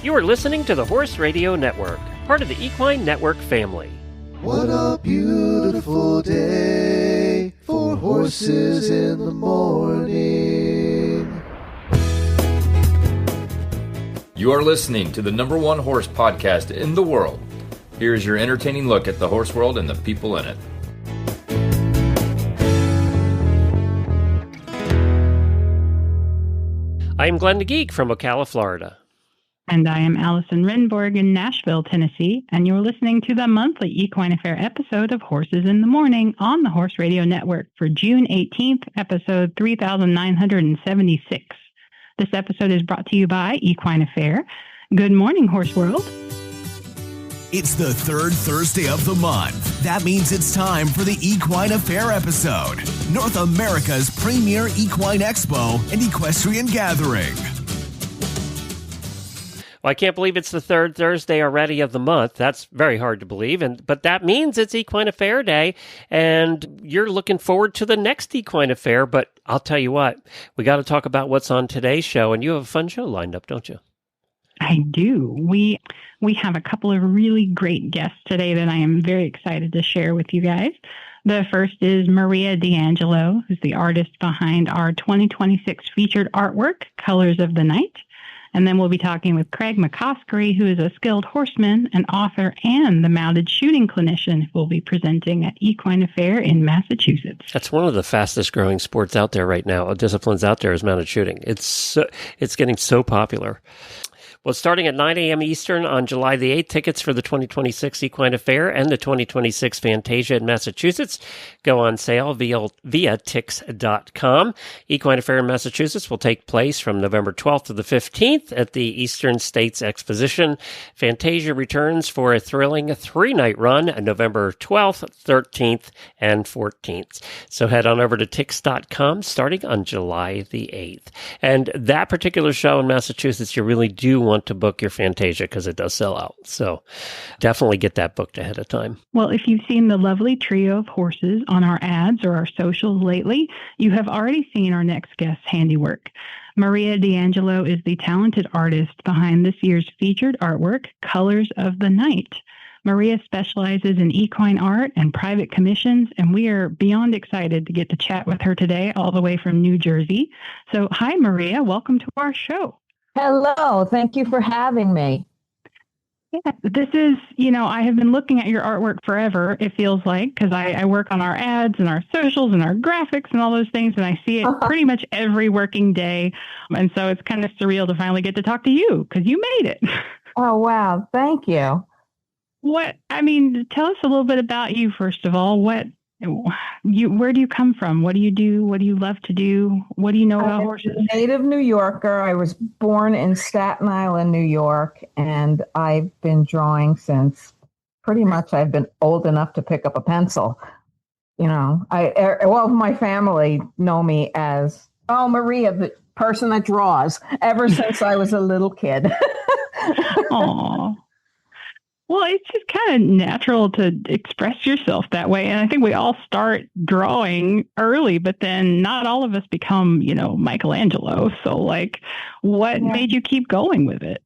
You are listening to the Horse Radio Network, part of the Equine Network family. What a beautiful day for horses in the morning. You are listening to the #1 horse podcast in the world. Here's your entertaining look at the horse world and the people in it. I am Glenn the Geek from Ocala, Florida. And I am Allison Rehnborg in Nashville, Tennessee, and you're listening to the monthly Equine Affaire episode of Horses in the Morning on the Horse Radio Network for June 18th, episode 3976. This episode is brought to you by Equine Affaire. Good morning, Horse World. It's the third Thursday of the month. That means it's time for the Equine Affaire episode, North America's premier equine expo and equestrian gathering. Well, I can't believe it's the third Thursday already of the month. That's very hard to believe, but that means it's Equine Affaire Day, and you're looking forward to the next Equine Affaire. But I'll tell you what, we got to talk about what's on today's show, and you have a fun show lined up, don't you? I do. We have a couple of really great guests today that I am very excited to share with you guys. The first is Maria D'Angelo, who's the artist behind our 2026 featured artwork, Colors of the Night. And then we'll be talking with Craig McCoskey, who is a skilled horseman, an author, and the mounted shooting clinician who will be presenting at Equine Affaire in Massachusetts. That's one of the fastest growing sports out there right now. Disciplines out there is mounted shooting. It's getting so popular. Well, starting at 9 a.m. Eastern on July the 8th, tickets for the 2026 Equine Affaire and the 2026 Fantasia in Massachusetts go on sale via Tix.com. Equine Affaire in Massachusetts will take place from November 12th to the 15th at the Eastern States Exposition. Fantasia returns for a thrilling three-night run on November 12th, 13th, and 14th. So head on over to Tix.com starting on July the 8th. And that particular show in Massachusetts, you really do want to book your Fantasia because it does sell out. So definitely get that booked ahead of time. Well, if you've seen the lovely trio of horses on our ads or our socials lately, you have already seen our next guest's handiwork. Maria D'Angelo is the talented artist behind this year's featured artwork, Colors of the Night. Maria specializes in equine art and private commissions, and we are beyond excited to get to chat with her today all the way from New Jersey. So, hi, Maria. Welcome to our show. Hello. Thank you for having me. Yeah, this is, I have been looking at your artwork forever, it feels like, because I work on our ads and our socials and our graphics and all those things, and I see it pretty much every working day. And so it's kind of surreal to finally get to talk to you because you made it. Oh, wow. Thank you. Tell us a little bit about you, first of all. Where do you come from? What do you do? What do you love to do? What do you know about horses? I'm a native New Yorker. I was born in Staten Island, New York, and I've been drawing since pretty much I've been old enough to pick up a pencil. All of my family know me as, Maria, the person that draws, ever since I was a little kid. Aww. Well, it's just kind of natural to express yourself that way. And I think we all start drawing early, but then not all of us become, Michelangelo. So, what made you keep going with it?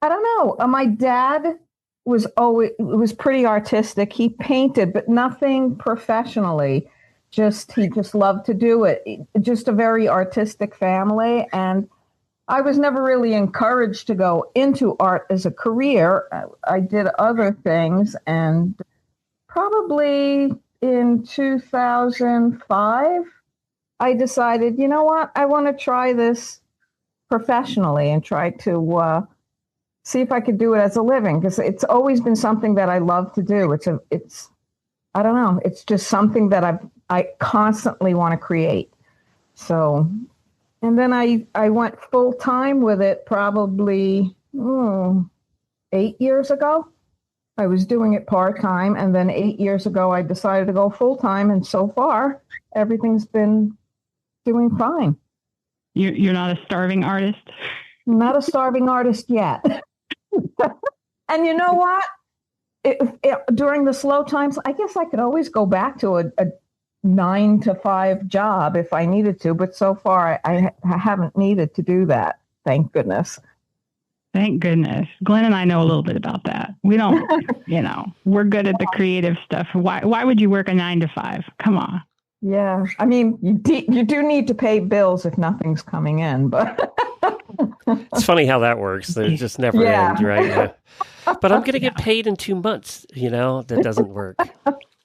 I don't know. My dad was pretty artistic. He painted, but nothing professionally. He just loved to do it. Just a very artistic family. And I was never really encouraged to go into art as a career. I did other things, and probably in 2005, I decided, you know what, I want to try this professionally and try to see if I could do it as a living, because it's always been something that I love to do. I don't know, it's just something that I constantly want to create. So. And then I went full time with it probably 8 years ago. I was doing it part time, and then 8 years ago I decided to go full time, and so far everything's been doing fine. You're not a starving artist? Not a starving artist yet. And you know what? During the slow times, I guess I could always go back to a 9-to-5 job if I needed to, but so far I haven't needed to do that. Thank goodness. Thank goodness. Glenn and I know a little bit about that. We don't, we're good at the creative stuff. Why would you work a 9 to 5? Come on. Yeah. I mean, you do need to pay bills if nothing's coming in, but it's funny how that works. It just never ends, right? Yeah. But I'm going to get paid in 2 months. That doesn't work.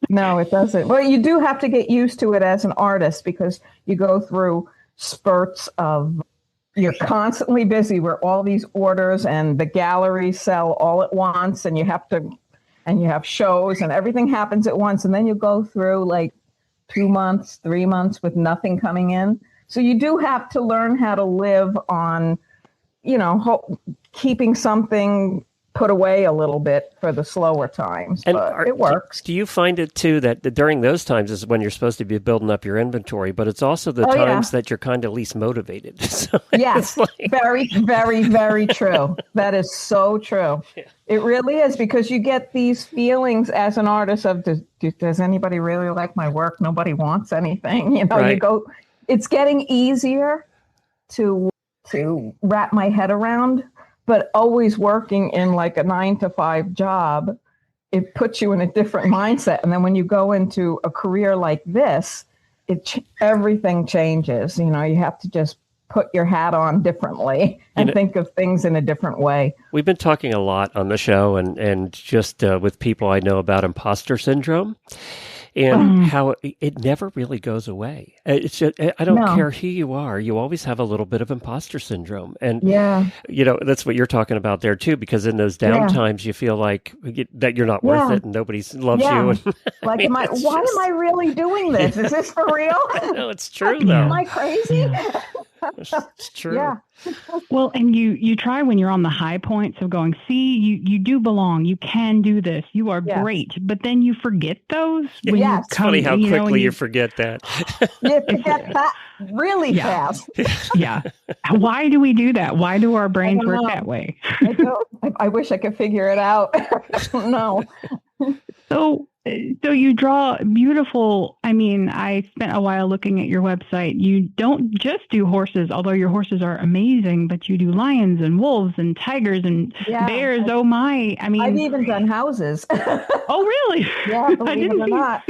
No, it doesn't. Well, you do have to get used to it as an artist because you go through spurts of you're constantly busy where all these orders and the galleries sell all at once and you have shows and everything happens at once. And then you go through like 2 months, 3 months with nothing coming in. So you do have to learn how to live on, keeping something put away a little bit for the slower times, but it works. Do you find it too that during those times is when you're supposed to be building up your inventory, but it's also the times that you're kind of least motivated? So yes, very, very, very true. That is so true. Yeah. It really is because you get these feelings as an artist of, does anybody really like my work? Nobody wants anything. Right. It's getting easier to wrap my head around. But always working in like a 9 to 5 job, it puts you in a different mindset. And then when you go into a career like this, everything changes. You have to just put your hat on differently and think of things in a different way. We've been talking a lot on the show and just with people I know about imposter syndrome. And how it never really goes away. It's just, I don't care who you are. You always have a little bit of imposter syndrome. And, that's what you're talking about there, too, because in those down times, you feel like that you're not worth it and nobody loves you. And, like, am I really doing this? Is this for real? No, it's true, though. Am I crazy? It's true. Yeah. Well, and you try when you're on the high points of going, see, you do belong. You can do this. You are great. But then you forget those. When you it's funny how quickly you forget that. You forget that really fast. Yeah. Why do we do that? Why do our brains work that way? I wish I could figure it out. I don't know. So you draw beautiful. I mean, I spent a while looking at your website. You don't just do horses, although your horses are amazing, but you do lions and wolves and tigers and bears. Oh my. I mean, I've even done houses. Oh, really? Yeah, believe it or not.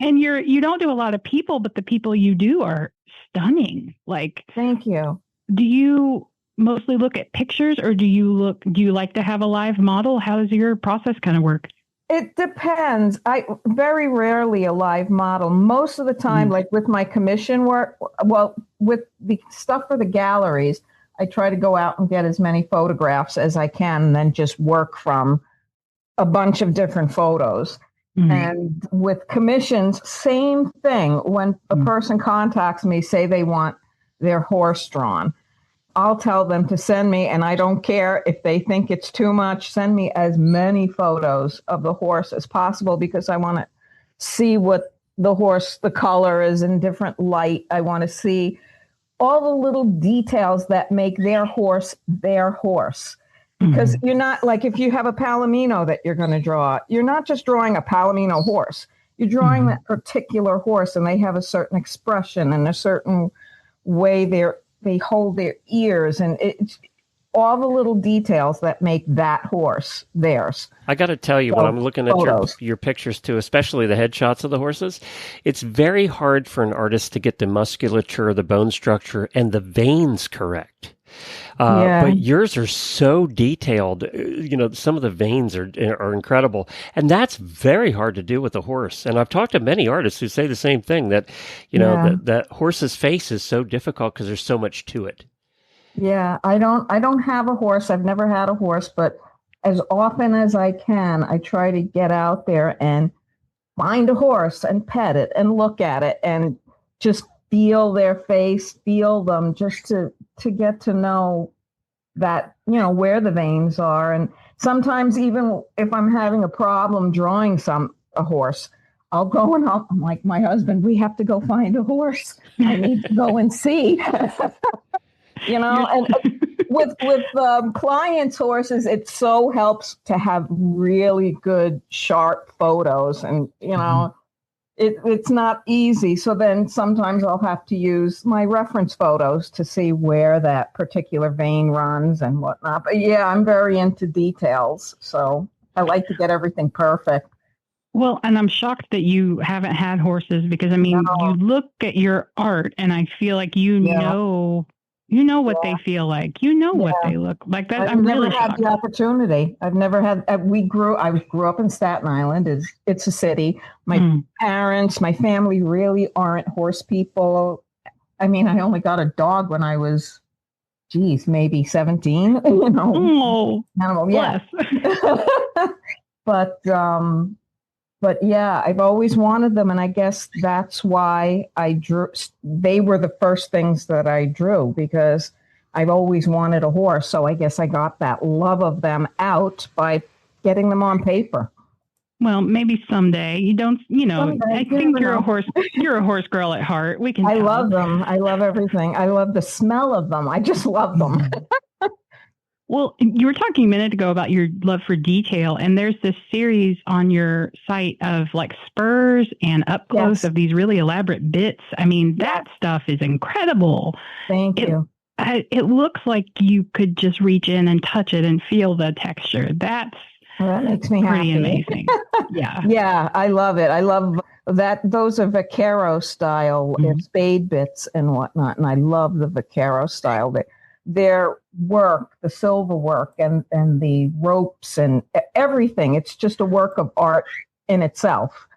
And you don't do a lot of people, but the people you do are stunning. Like, thank you. Do you mostly look at pictures or do you like to have a live model? How does your process kind of work? It depends. I very rarely a live model. Most of the time, like with my commission work, with the stuff for the galleries, I try to go out and get as many photographs as I can and then just work from a bunch of different photos. And with commissions, same thing. When a person contacts me, say they want their horse drawn, I'll tell them to send me, and I don't care if they think it's too much, send me as many photos of the horse as possible because I want to see what the color is in different light. I want to see all the little details that make their horse their horse. Because you're not, like, if you have a Palomino that you're going to draw, you're not just drawing a Palomino horse. You're drawing that particular horse, and they have a certain expression and a certain way they hold their ears, and it's all the little details that make that horse theirs. I got to tell you, when I'm looking at your pictures too, especially the headshots of the horses, it's very hard for an artist to get the musculature, the bone structure, and the veins correct. But yours are so detailed. Some of the veins are incredible. And that's very hard to do with a horse. And I've talked to many artists who say the same thing, that, that horse's face is so difficult because there's so much to it. Yeah, I don't have a horse. I've never had a horse, but as often as I can, I try to get out there and find a horse and pet it and look at it and just feel their face, feel them, just to get to know that, where the veins are. And sometimes even if I'm having a problem drawing a horse, I'll go and I'm like, my husband, we have to go find a horse. I need to go and see. And with clients' horses, it so helps to have really good, sharp photos. And, it's not easy. So then sometimes I'll have to use my reference photos to see where that particular vein runs and whatnot. But yeah, I'm very into details. So I like to get everything perfect. Well, and I'm shocked that you haven't had horses because, I mean, you look at your art and I feel like you know what they feel like. You know what they look like. That I'm really shocked. I've never had the opportunity. I've never had. I grew up in Staten Island. It's a city. My parents, my family really aren't horse people. I mean, I only got a dog when I was, maybe 17. You know, animal. Yeah. But yeah, I've always wanted them, and I guess that's why I drew. They were the first things that I drew because I've always wanted a horse. So I guess I got that love of them out by getting them on paper. Well, maybe someday. You don't, I think you're a horse girl at heart. We can. I love them. I love everything. I love the smell of them. I just love them. Well, you were talking a minute ago about your love for detail, and there's this series on your site of like spurs and up close of these really elaborate bits. I mean, that stuff is incredible. Thank you. It looks like you could just reach in and touch it and feel the texture. That makes me pretty happy. Amazing. Yeah. Yeah, I love it. I love that. Those are Vaquero style spade bits and whatnot, and I love the Vaquero style. Their work, the silver work and the ropes and everything. It's just a work of art in itself.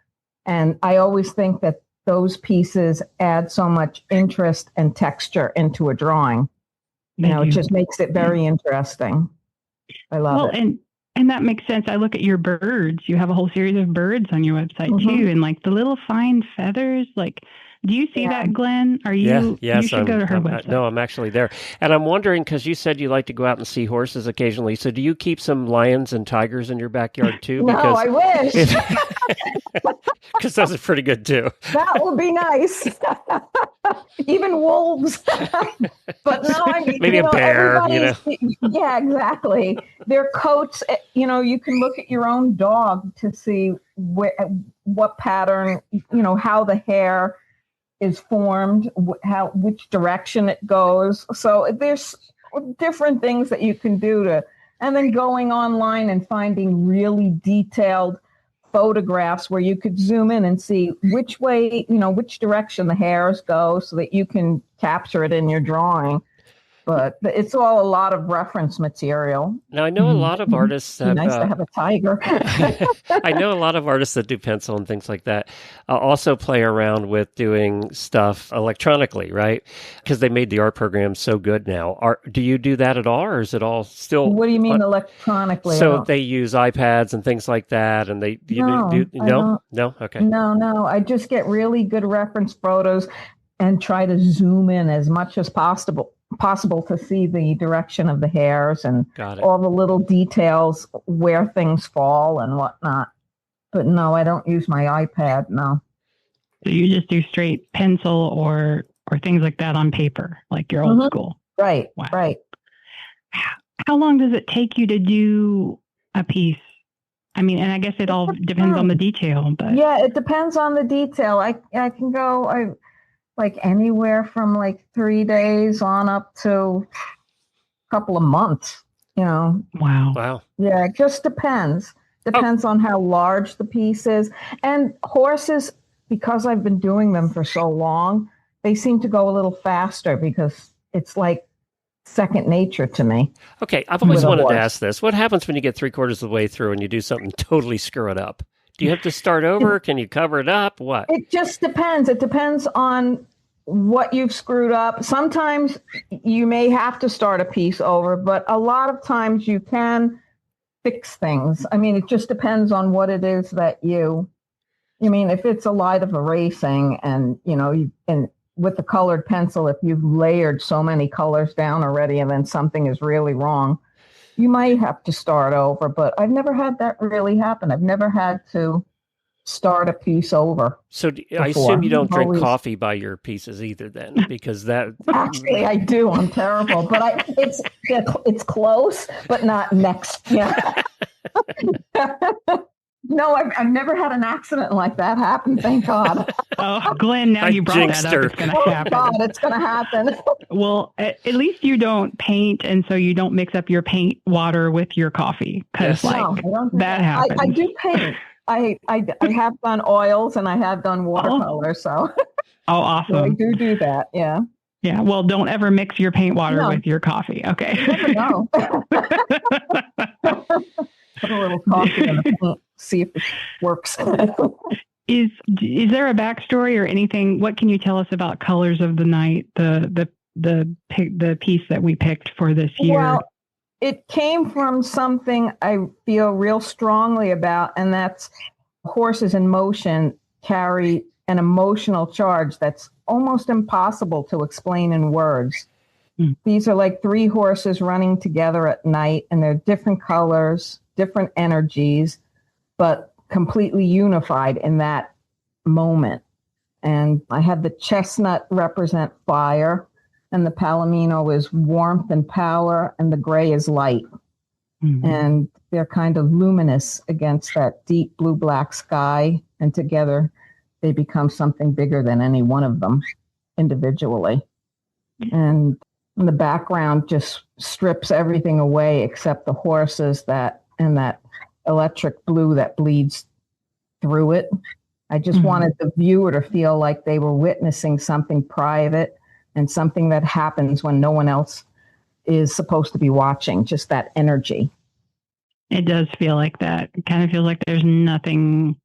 And I always think that those pieces add so much interest and texture into a drawing. It just makes it very interesting. I love it. And that makes sense. I look at your birds. You have a whole series of birds on your website too. And like the little fine feathers, like, do you see that, Glenn? Are you? Yes, you should go to her website. No, I'm actually there. And I'm wondering, because you said you like to go out and see horses occasionally. So do you keep some lions and tigers in your backyard too? No, I wish. Because those are pretty good too. That would be nice. Even wolves. But no, I mean, maybe a bear, Yeah, exactly. Their coats, you can look at your own dog to see what pattern, how the hair is formed, which direction it goes. So there's different things that you can do and then going online and finding really detailed photographs where you could zoom in and see which way, which direction the hairs go so that you can capture it in your drawing. But it's all a lot of reference material. Now, I know a lot of artists have... nice to have a tiger. I know a lot of artists that do pencil and things like that also play around with doing stuff electronically, right? Because they made the art program so good now. Do you do that at all, or is it all still... What do you mean electronically? So they use iPads and things like that, and they... No? Okay. No. I just get really good reference photos and try to zoom in as much as possible to see the direction of the hairs and all the little details where things fall and whatnot. But no, I don't use my iPad. No. So you just do straight pencil or things like that on paper, like your old school. Right. Wow. Right. How long does it take you to do a piece? I mean, and I guess it all depends on the detail, but yeah, it depends on the detail. I can go like anywhere from like 3 days on up to a couple of months, Wow. Yeah, it just depends. Depends on how large the piece is. And horses, because I've been doing them for so long, they seem to go a little faster because it's like second nature to me. Okay, I've always wanted to ask this. What happens when you get 3/4 of the way through and you do something totally screw it up? Do you have to start over? Can you cover it up? What? It just depends. It depends on what you've screwed up. Sometimes you may have to start a piece over, but a lot of times you can fix things. I mean, it just depends on what it is that if it's a light of erasing and, and with the colored pencil, if you've layered so many colors down already and then something is really wrong, you might have to start over, but I've never had that really happen. I've never had to start a piece over. So I assume you don't drink coffee by your pieces either then, because that... Actually, I do. I'm terrible, but it's close, but not next. Yeah. No, I've never had an accident like that happen. Thank God. Oh, Glenn, now I you brought jinxed that her. up. It's going to Oh happen. God, it's going to happen. Well, at least you don't paint, and so you don't mix up your paint water with your coffee, because Yes. No, I don't do that happens. I do paint. I have done oils and I have done watercolor, so Oh, I awesome. do that. Yeah. Yeah. Well, don't ever mix your paint water No. with your coffee. Okay. You never know. Put a little coffee in the paint, see if it works. Is there a backstory or anything? What can you tell us about Colors of the Night, the piece that we picked for this year? Well, it came from something I feel real strongly about, and that's horses in motion carry an emotional charge that's almost impossible to explain in words. These are like three horses running together at night, and they're different colors, different energies, but completely unified in that moment. And I had the chestnut represent fire, and the palomino is warmth and power, and the gray is light. Mm-hmm. And they're kind of luminous against that deep blue-black sky, and together they become something bigger than any one of them individually. And the background just strips everything away except the horses and that electric blue that bleeds through it. I just wanted the viewer to feel like they were witnessing something private and something that happens when no one else is supposed to be watching, just that energy. It does feel like that. It kind of feels like there's nothing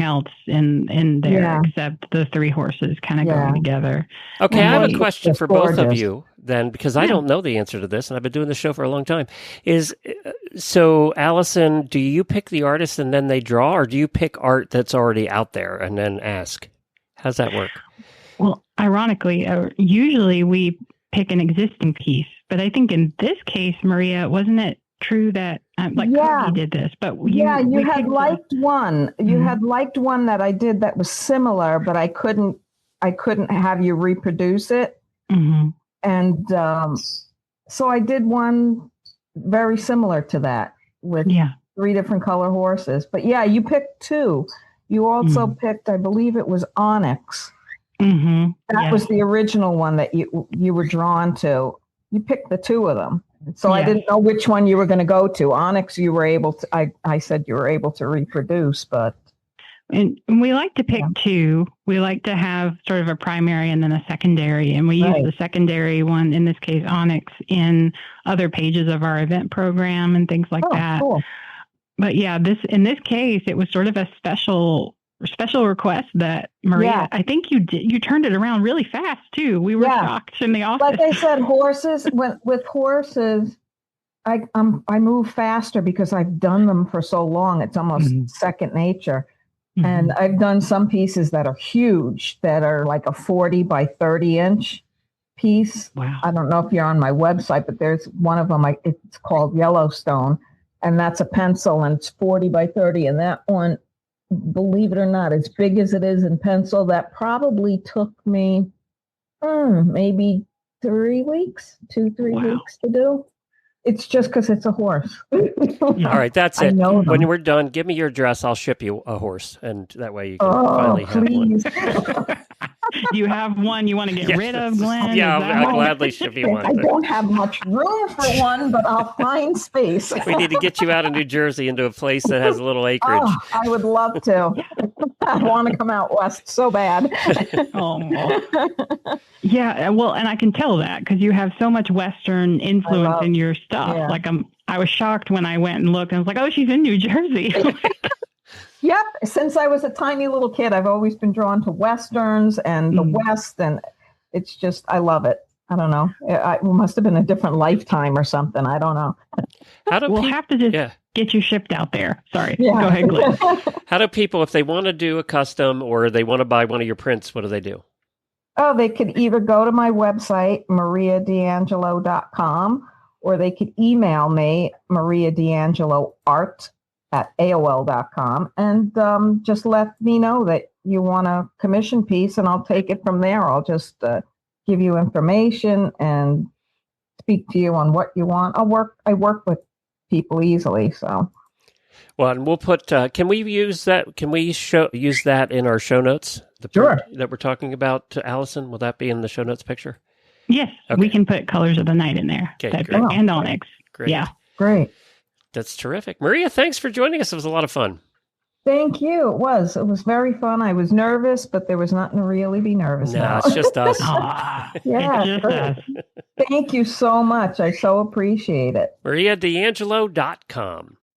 else in there except the three horses kind of going together. Okay, I have a question for both of gorgeous. you then, because I don't know the answer to this, and I've been doing the show for a long time. So, Allison, do you pick the artist and then they draw, or do you pick art that's already out there and then ask? How's that work? Well, ironically, usually we pick an existing piece, but I think in this case, Maria, wasn't it true that Cody did this? But you had liked one. You had liked one that I did that was similar, but I couldn't have you reproduce it. Mm-hmm. And so I did one very similar to that with three different color horses. But you picked two. You also picked, I believe it was Onyx. Mm-hmm. That was the original one that you were drawn to. You picked the two of them. So I didn't know which one you were going to go to. Onyx, you were able to, I said you were able to reproduce, but. And we like to pick two. We like to have sort of a primary and then a secondary. And we use the secondary one, in this case, Onyx, in other pages of our event program and things like that. Cool. But in this case, it was sort of a special request that Maria, I think you turned it around really fast too. We were shocked in the office. Like I said, with horses, I move faster because I've done them for so long. It's almost second nature. Mm-hmm. And I've done some pieces that are huge, that are like a 40 by 30 inch piece. Wow. I don't know if you're on my website, but there's one of them, it's called Yellowstone, and that's a pencil, and it's 40 by 30. And that one, believe it or not, as big as it is in pencil, that probably took me maybe 3 weeks, 3 weeks to do. It's just because it's a horse. All right, that's it. When we're done, give me your address. I'll ship you a horse, and that way you can finally have one. Do you have one you want to get rid of, Glenn? Yeah, I'll gladly ship you one. I don't have much room for one, but I'll find space. We need to get you out of New Jersey into a place that has a little acreage. Oh, I would love to. I want to come out west so bad. Yeah, well, and I can tell that because you have so much Western influence in your stuff. Yeah. Like I was shocked when I went and looked, and I was like, oh, she's in New Jersey. Yep. Since I was a tiny little kid, I've always been drawn to Westerns and the West, and it's just, I love it. I don't know. It must have been a different lifetime or something. I don't know. We'll have to just get you shipped out there. Sorry. Yeah. Go ahead, Glenn. How do people, if they want to do a custom or they want to buy one of your prints, what do they do? Oh, they could either go to my website, mariadangelo.com, or they could email me, mariadangeloart@aol.com, and just let me know that you want a commission piece, and I'll take it from there. I'll just give you information and speak to you on what you want. I work with people easily, so. Well, and we'll put. Can we use that? Can we use that in our show notes? The Sure. print that we're talking about, to Allison. Will that be in the show notes picture? Yes, Okay. we can put Colors of the Night in there. Okay, That'd great. be- and Onyx. Great. Yeah. Great. That's terrific. Maria, thanks for joining us. It was a lot of fun. Thank you. It was very fun. I was nervous, but there was nothing to really be nervous No, about. it's just us. Aw, Yeah, it's just great. us. Thank you so much. I so appreciate it. MariaDeangelo.com.